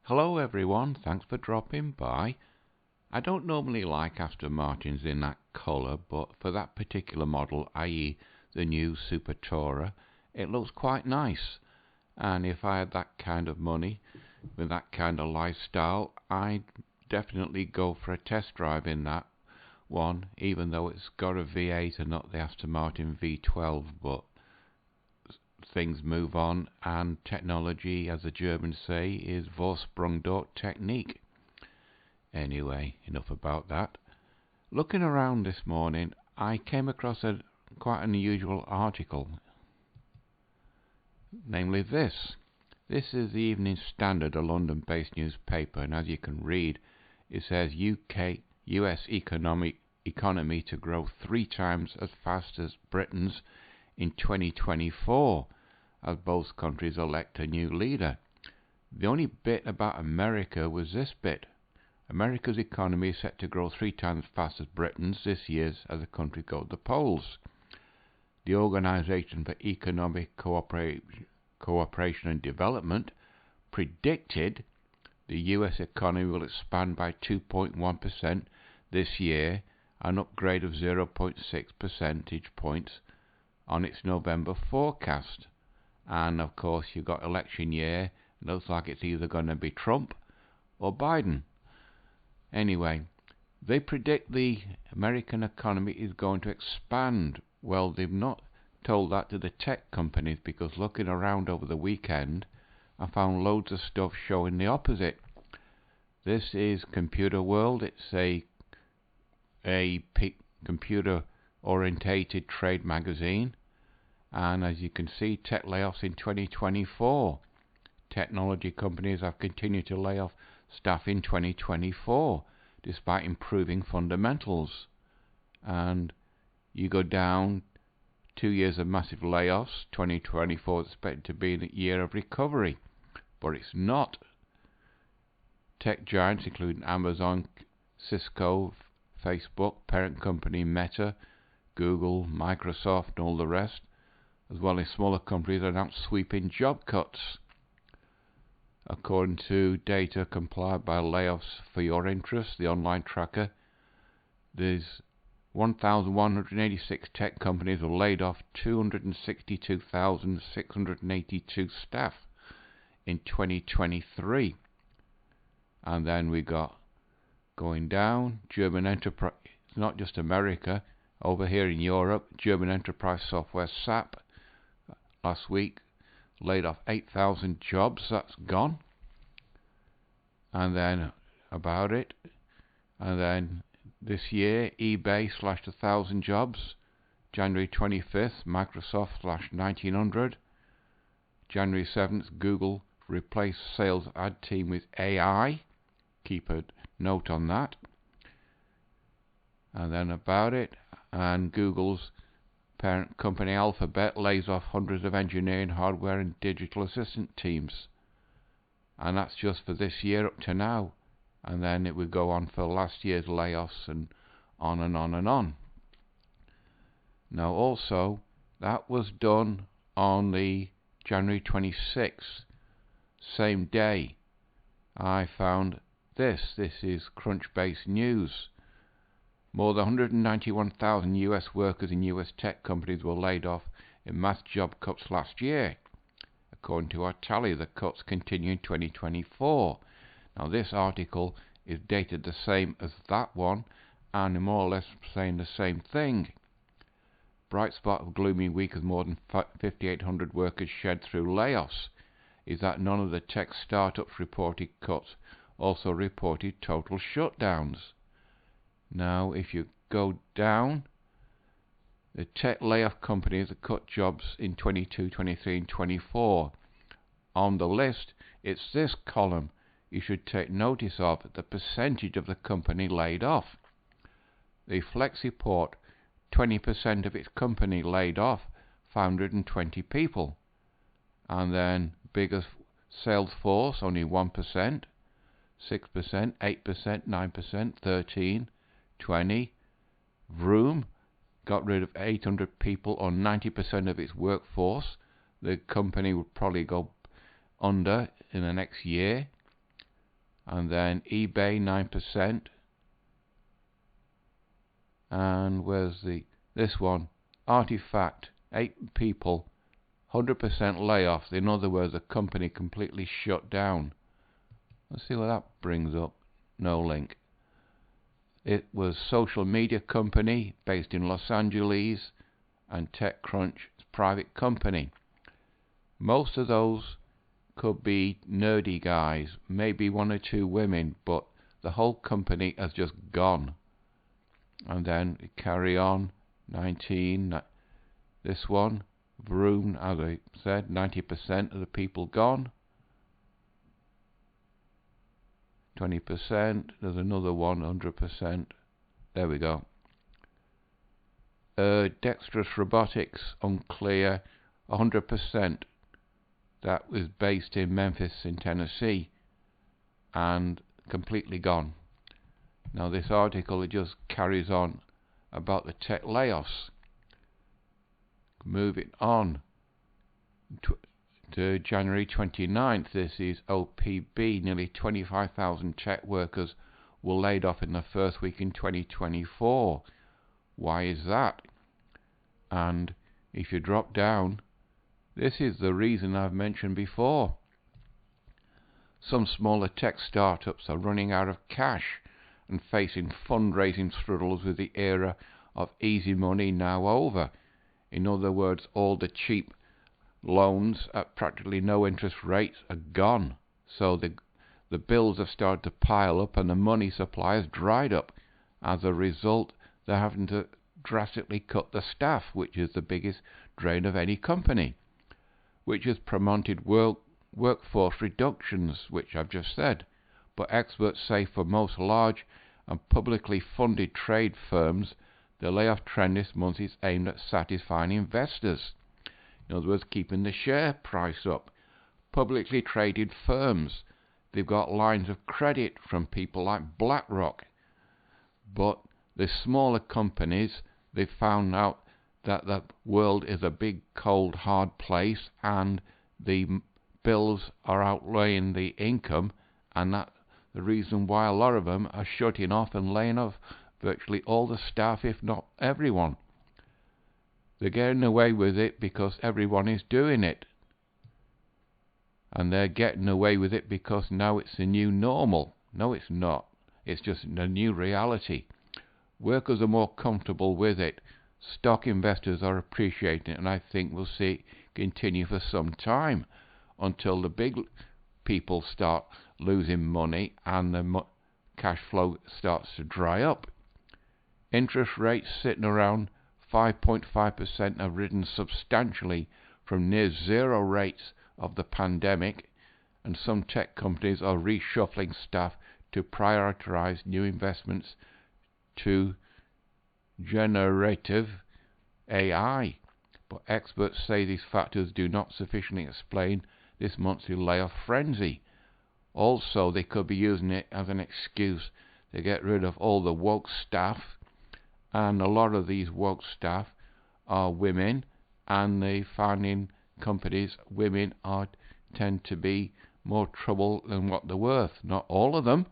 Hello everyone, thanks for dropping by. I don't normally like Aston Martins in that colour, but for that particular model, i.e. the new Super Tourer, it looks quite nice. And if I had that kind of money, with that kind of lifestyle, I'd definitely go for a test drive in that one, even though it's got a V8 and not the Aston Martin V12, but things move on, and technology, as the Germans say, is Vorsprung dort Technik. Anyway, enough about that. Looking around this morning, I came across a quite unusual article, namely this. This is the Evening Standard, a London-based newspaper, and as you can read, it says US economy to grow 3 times as fast as Britain's in 2024, as both countries elect a new leader. The only bit about America was this bit. America's economy is set to grow 3 times as fast as Britain's this year as the country goes to the polls. The Organization for Economic Cooperation and Development predicted the US economy will expand by 2.1% this year, an upgrade of 0.6 percentage points on its November forecast. And of course you've got election year. It looks like it's either going to be Trump or Biden. Anyway, they predict the American economy is going to expand. Well, they've not told that to the tech companies, because looking around over the weekend I found loads of stuff showing the opposite. This is Computer World. It's a computer orientated trade magazine. And as you can see, tech layoffs in 2024. Technology companies have continued to lay off staff in 2024, despite improving fundamentals. And you go down 2 years of massive layoffs. 2024 is expected to be the year of recovery, but it's not. Tech giants including Amazon, Cisco, Facebook, parent company Meta, Google, Microsoft, and all the rest, as well as smaller companies, announced sweeping job cuts. According to data compiled by Layoffs for Your Interest, the online tracker, there's 1,186 tech companies have laid off 262,682 staff in 2023. And then we got going down, German enterprise, not just America, over here in Europe, German enterprise software SAP last week laid off 8,000 jobs. That's gone. And then about it. And then this year, eBay slashed 1,000 jobs. January 25th, Microsoft slashed 1,900. January 7th, Google replaced sales ad team with AI. Keep a note on that. And then about it. And Google's parent company Alphabet lays off hundreds of engineering, hardware and digital assistant teams. And that's just for this year up to now. And then it would go on for last year's layoffs and on and on and on. Now also, that was done on the January 26th, same day. I found this. This is Crunchbase News. More than 191,000 US workers in US tech companies were laid off in mass job cuts last year. According to our tally, the cuts continue in 2024. Now this article is dated the same as that one and more or less saying the same thing. Bright spot of gloomy week as more than 5,800 workers shed through layoffs is that none of the tech startups reported cuts, also reported total shutdowns. Now if you go down, the tech layoff companies that cut jobs in 22, 23 and 24. On the list, it's this column you should take notice of, the percentage of the company laid off. The Flexiport, 20% of its company laid off 520 people. And then biggest Salesforce, only 1%, 6%, 8%, 9%, 13%, 20%. Vroom got rid of 800 people, or 90% of its workforce. The company would probably go under in the next year. And then eBay 9%. And where's this one? Artifact, 8 people, 100% layoffs. In other words, the company completely shut down. Let's see what that brings up. No link. It was social media company based in Los Angeles, and TechCrunch, private company. Most of those could be nerdy guys, maybe 1 or 2 women, but the whole company has just gone. And then we carry on. 19. This one, Vroom, as I said, 90% of the people gone. 20%. There's another one, 100%. There we go. Dexterous Robotics, unclear, 100%. That was based in Memphis in Tennessee and completely gone. Now this article, it just carries on about the tech layoffs. Moving on to January 29th, this is OPB. Nearly 25,000 tech workers were laid off in the first week in 2024. Why is that? And if you drop down, this is the reason I've mentioned before. Some smaller tech startups are running out of cash and facing fundraising struggles, with the era of easy money now over. In other words, all the cheap loans at practically no interest rates are gone. So the bills have started to pile up and the money supply has dried up. As a result, they're having to drastically cut the staff, which is the biggest drain of any company, which has promoted workforce reductions, which I've just said. But experts say for most large and publicly funded trade firms, the layoff trend this month is aimed at satisfying investors. In other words, keeping the share price up. Publicly traded firms, they've got lines of credit from people like BlackRock. But the smaller companies, they've found out that the world is a big, cold, hard place, and the bills are outweighing the income, and that's the reason why a lot of them are shutting off and laying off virtually all the staff, if not everyone. They're getting away with it because everyone is doing it. And they're getting away with it because now it's the new normal. No, it's not. It's just a new reality. Workers are more comfortable with it. Stock investors are appreciating it, and I think we'll see it continue for some time until the big people start losing money and the cash flow starts to dry up. Interest rates sitting around 5.5% have risen substantially from near zero rates of the pandemic, and some tech companies are reshuffling staff to prioritize new investments to generative AI. But experts say these factors do not sufficiently explain this monthly layoff frenzy. Also, they could be using it as an excuse to get rid of all the woke staff, and a lot of these woke staff are women, and they find in companies women tend to be more trouble than what they're worth. Not all of them,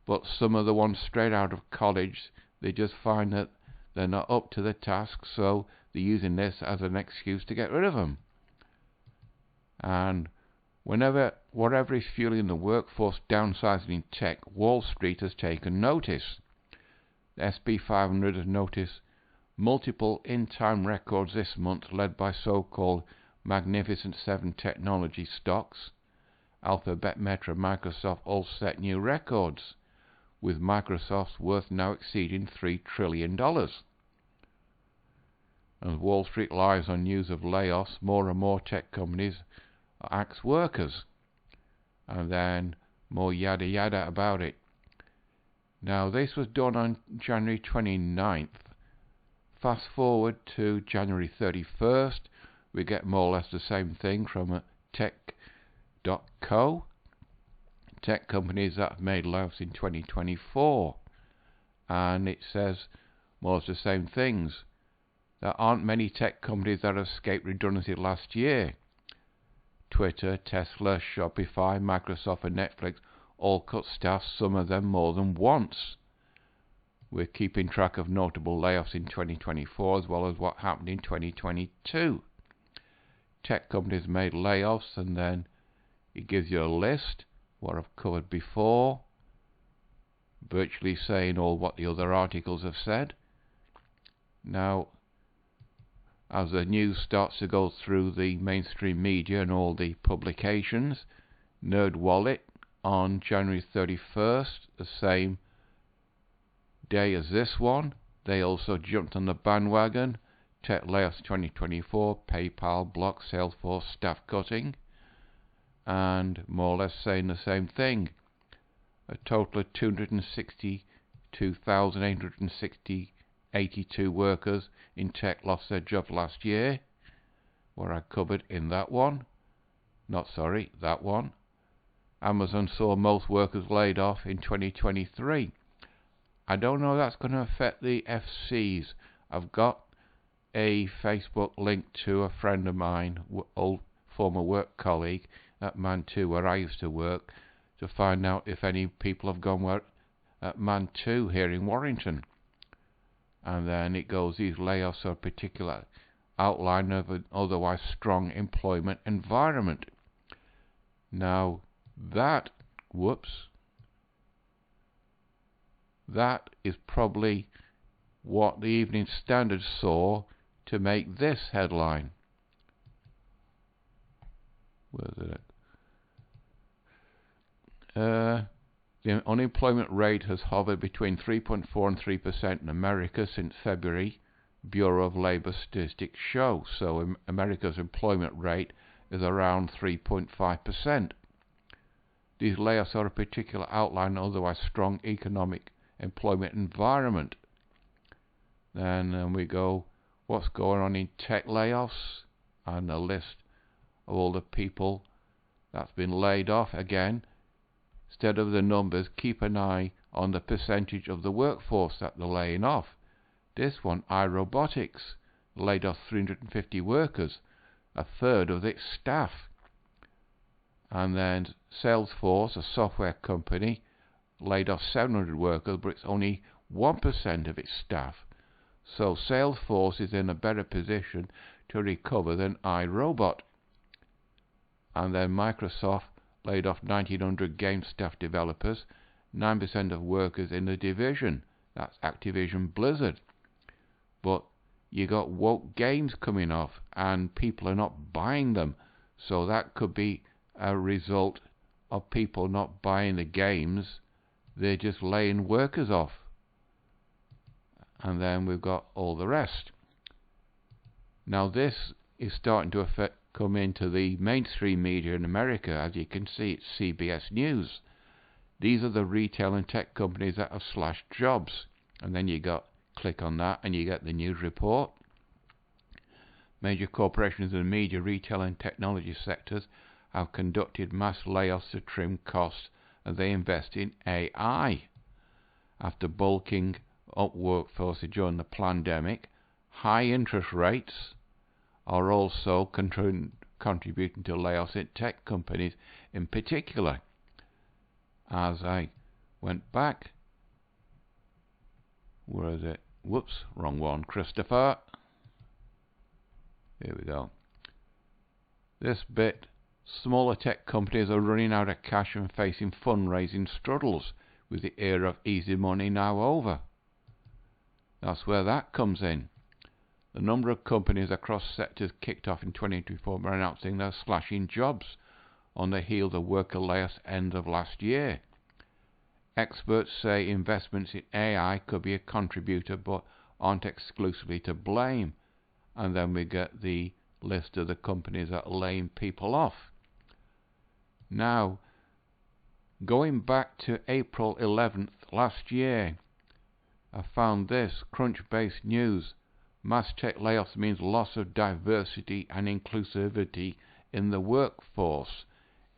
but some of the ones straight out of college, they just find that they're not up to the task, so they're using this as an excuse to get rid of them. And whatever is fueling the workforce downsizing in tech, Wall Street has taken notice. The SP 500 has noticed multiple in-time records this month, led by so-called Magnificent Seven technology stocks. Alphabet, Meta, Microsoft all set new records, with Microsoft's worth now exceeding $3 trillion. As Wall Street lies on news of layoffs, more and more tech companies axe workers, and then more yada yada about it. Now this was done on January 29th. Fast forward to January 31st, we get more or less the same thing from tech.co. Tech companies that have made layoffs in 2024, and it says more of the same things. There aren't many tech companies that escaped redundancy last year. Twitter, Tesla, Shopify, Microsoft and Netflix all cut staff, some of them more than once. We're keeping track of notable layoffs in 2024 as well as what happened in 2022. Tech companies made layoffs, and then it gives you a list, what I've covered before, virtually saying all what the other articles have said. Now, as the news starts to go through the mainstream media and all the publications, NerdWallet on January 31st, the same day as this one, they also jumped on the bandwagon. Tech layoffs 2024, PayPal, Block, Salesforce, staff cutting, and more or less saying the same thing. A total of 262,882 workers in tech lost their jobs last year, where I covered in that one. That one. Amazon saw most workers laid off in 2023. I don't know if that's going to affect the FCs. I've got a Facebook link to a friend of mine, old former work colleague at Man 2 where I used to work, to find out if any people have gone at Man 2 here in Warrington. And then it goes, these layoffs are a particular outline of an otherwise strong employment environment. Now that is probably what the Evening Standard saw to make this headline. Where is it? The unemployment rate has hovered between 3.4% and 3% in America since February, Bureau of Labor Statistics show. So America's employment rate is around 3.5%. These layoffs are a particular outline of otherwise strong economic employment environment. Then we go, what's going on in tech layoffs, and a list of all the people that's been laid off. Again, instead of the numbers, keep an eye on the percentage of the workforce that they're laying off. This one, iRobotics, laid off 350 workers, a third of its staff. And then Salesforce, a software company, laid off 700 workers, but it's only 1% of its staff. So Salesforce is in a better position to recover than iRobot. And then Microsoft laid off 1,900 game staff developers, 9% of workers in the division. That's Activision Blizzard. But you got woke games coming off, and people are not buying them. So that could be a result of people not buying the games. They're just laying workers off. And then we've got all the rest. Now this is starting to come into the mainstream media in America. As you can see, it's CBS News. These are the retail and tech companies that have slashed jobs. And then you click on that and you get the news report. Major corporations in the media, retail and technology sectors have conducted mass layoffs to trim costs as they invest in AI. After bulking up workforce during the pandemic, high interest rates are also contributing to layoffs in tech companies in particular. As I went back, where is it? Whoops, wrong one, Christopher. Here we go. This bit, smaller tech companies are running out of cash and facing fundraising struggles, with the era of easy money now over. That's where that comes in. The number of companies across sectors kicked off in 2024 by announcing they're slashing jobs on the heels of worker layoffs end of last year. Experts say investments in AI could be a contributor but aren't exclusively to blame. And then we get the list of the companies that are laying people off. Now, going back to April 11th last year, I found this, Crunchbase News. Mass tech layoffs means loss of diversity and inclusivity in the workforce.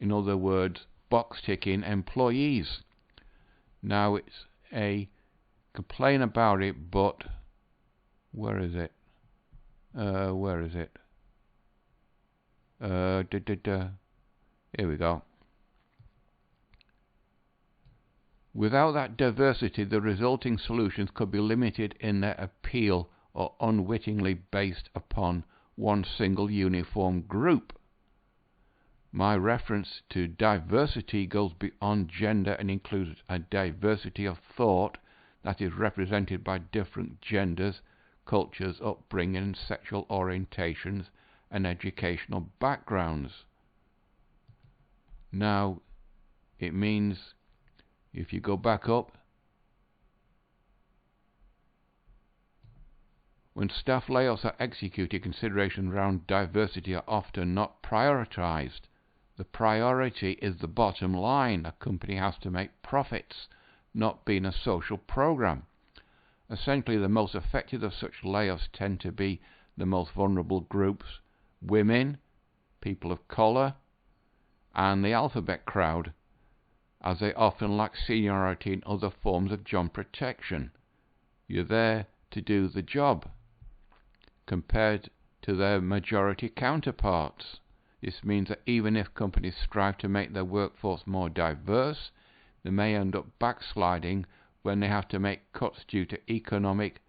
In other words, box-ticking employees. Now it's a complain about it, but where is it? Where is it? Here we go. Without that diversity, the resulting solutions could be limited in their appeal or unwittingly based upon one single uniform group. My reference to diversity goes beyond gender and includes a diversity of thought that is represented by different genders, cultures, upbringing, sexual orientations, and educational backgrounds. Now, it means, if you go back up, when staff layoffs are executed, considerations around diversity are often not prioritized. The priority is the bottom line. A company has to make profits, not being a social program. Essentially, the most affected of such layoffs tend to be the most vulnerable groups: women, people of colour, and the alphabet crowd, as they often lack seniority in other forms of job protection. You're there to do the job, compared to their majority counterparts. This means that even if companies strive to make their workforce more diverse, they may end up backsliding when they have to make cuts due to economic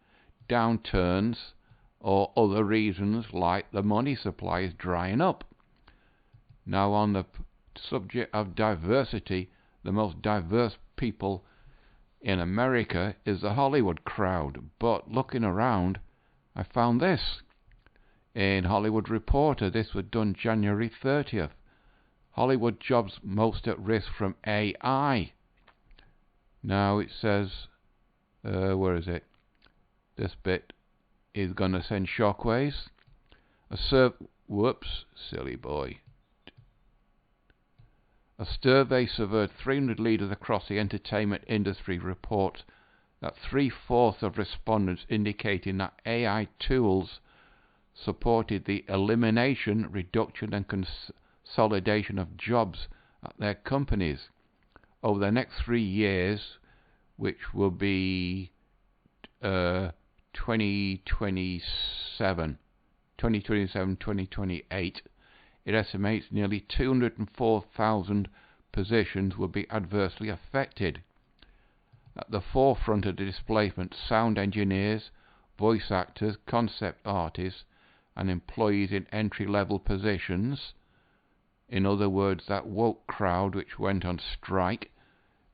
downturns or other reasons like the money supply is drying up. Now, on the subject of diversity, the most diverse people in America is the Hollywood crowd. But looking around, I found this in Hollywood Reporter. This was done January 30th. Hollywood jobs most at risk from AI. Now it says, where is it? This bit is going to send shockwaves. Whoops, silly boy. A survey surveyed 300 leaders across the entertainment industry reports that 3/4 of respondents indicating that AI tools supported the elimination, reduction and consolidation of jobs at their companies. Over the next 3 years, which will be 2027, 2028, it estimates nearly 204,000 positions will be adversely affected. At the forefront of the displacement, sound engineers, voice actors, concept artists, and employees in entry-level positions. In other words, that woke crowd which went on strike,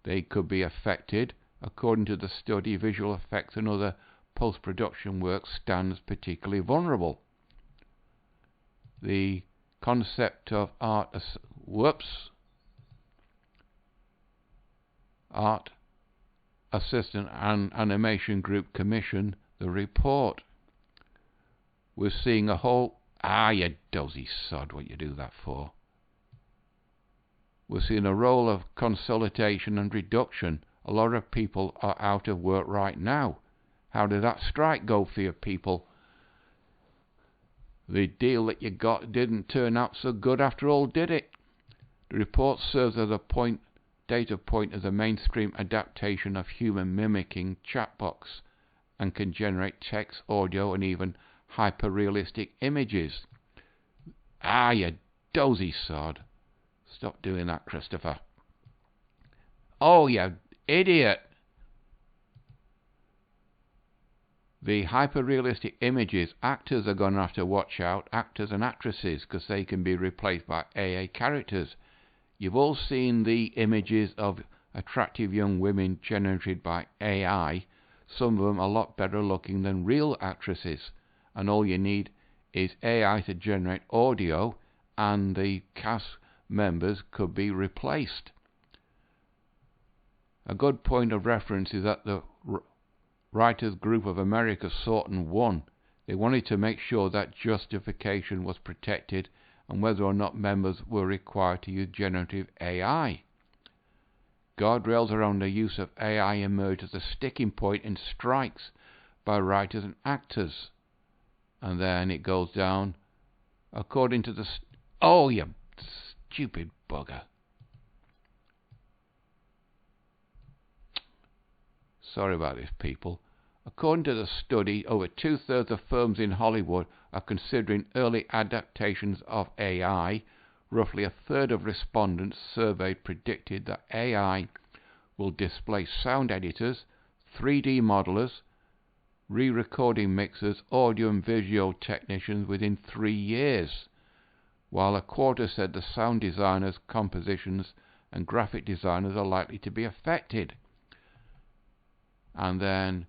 they could be affected. According to the study, visual effects and other post-production work stands particularly vulnerable. The concept of art assistant and animation group commissioned the report. We're seeing a whole... you dozy sod, what you do that for? We're seeing a role of consolidation and reduction. A lot of people are out of work right now. How did that strike go for you people? The deal that you got didn't turn out so good after all, did it? The report serves as a data point as a mainstream adaptation of human mimicking chatbots and can generate text, audio, and even hyper-realistic images. You dozy sod. Stop doing that, Christopher. Oh, you idiot. The hyper-realistic images, actors are going to have to watch out, actors and actresses, because they can be replaced by AI characters. You've all seen the images of attractive young women generated by AI. Some of them are a lot better looking than real actresses. And all you need is AI to generate audio, and the cast members could be replaced. A good point of reference is that the Writers Group of America sought and won. They wanted to make sure that justification was protected and whether or not members were required to use generative AI. Guardrails around the use of AI emerged as a sticking point in strikes by writers and actors. And then it goes down, according to the... Oh, you stupid bugger. Sorry about this, people. According to the study, over 2/3 of firms in Hollywood are considering early adaptations of AI. Roughly 1/3 of respondents surveyed predicted that AI will displace sound editors, 3D modelers, re-recording mixers, audio and visual technicians within 3 years, while a quarter said the sound designers, compositions and graphic designers are likely to be affected. And then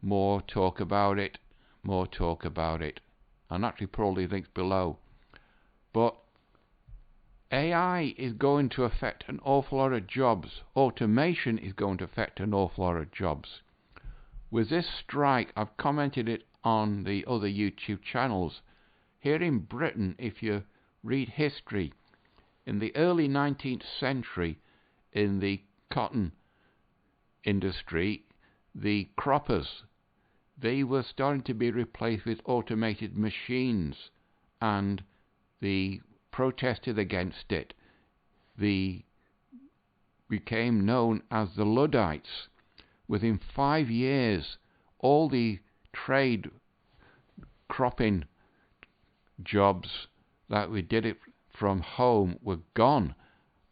more talk about it, and actually put all these links below. But AI is going to affect an awful lot of jobs. Automation is going to affect an awful lot of jobs. With this strike, I've commented it on the other YouTube channels. Here in Britain, if you read history, in the early 19th century, in the cotton industry, the croppers, they were starting to be replaced with automated machines, and they protested against it. They became known as the Luddites. Within 5 years, all the trade cropping jobs that we did it from home were gone,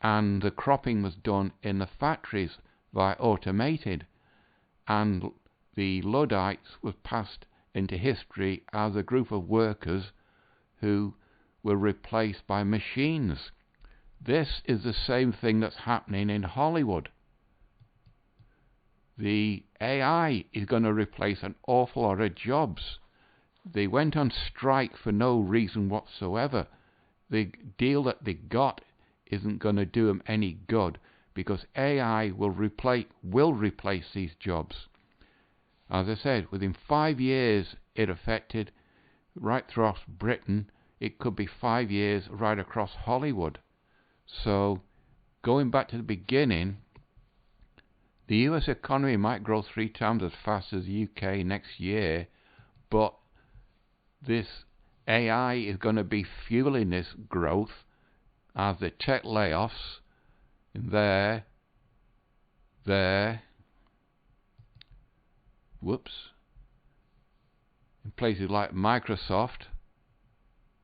and the cropping was done in the factories by automated, and the Luddites was passed into history as a group of workers who were replaced by machines. This is the same thing that's happening in Hollywood. The AI is going to replace an awful lot of jobs. They went on strike for no reason whatsoever. The deal that they got isn't going to do them any good, because AI will replace these jobs. As I said, within 5 years it affected right across Britain. It could be 5 years right across Hollywood. So, going back to the beginning, the US economy might grow 3 times as fast as the UK next year, but this AI is going to be fueling this growth as the tech layoffs in in places like Microsoft,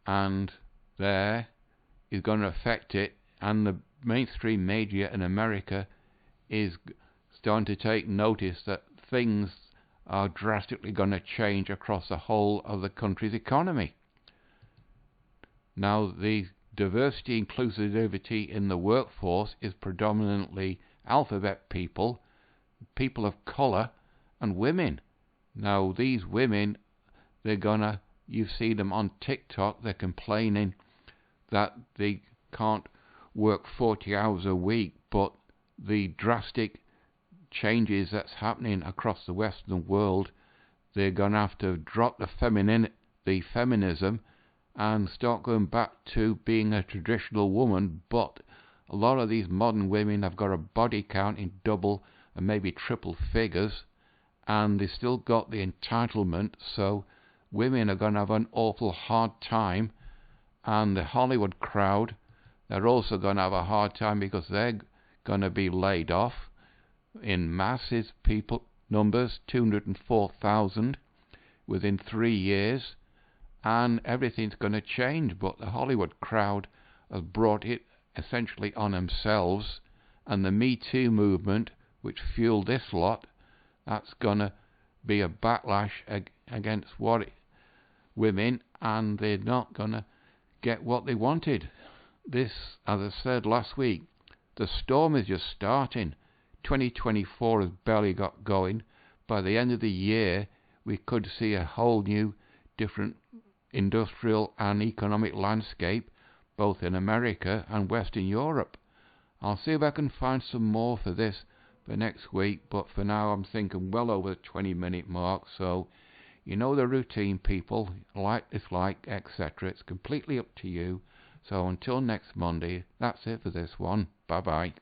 and there is going to affect it, and the mainstream media in America is starting to take notice that things are drastically going to change across the whole of the country's economy. Now, the diversity inclusivity in the workforce is predominantly alphabet people, people of colour and women. Now, these women, you've seen them on TikTok, they're complaining that they can't work 40 hours a week, but the drastic changes that's happening across the Western world, they're going to have to drop the feminism and start going back to being a traditional woman. But a lot of these modern women have got a body count in double and maybe triple figures, and they still got the entitlement, so women are going to have an awful hard time. And the Hollywood crowd, they're also going to have a hard time, because they're going to be laid off in masses, numbers 204,000 within 3 years, and everything's going to change. But the Hollywood crowd has brought it essentially on themselves, and the Me Too movement, which fueled this lot, that's going to be a backlash against women, and they're not going to get what they wanted. This, as I said last week, the storm is just starting. 2024 has barely got going. By the end of the year, we could see a whole new, different industrial and economic landscape, both in America and Western Europe. I'll see if I can find some more for this for next week, but for now I'm thinking well over the 20-minute mark, so you know the routine, people, like, dislike, etc. It's completely up to you. So until next Monday, that's it for this one. Bye bye.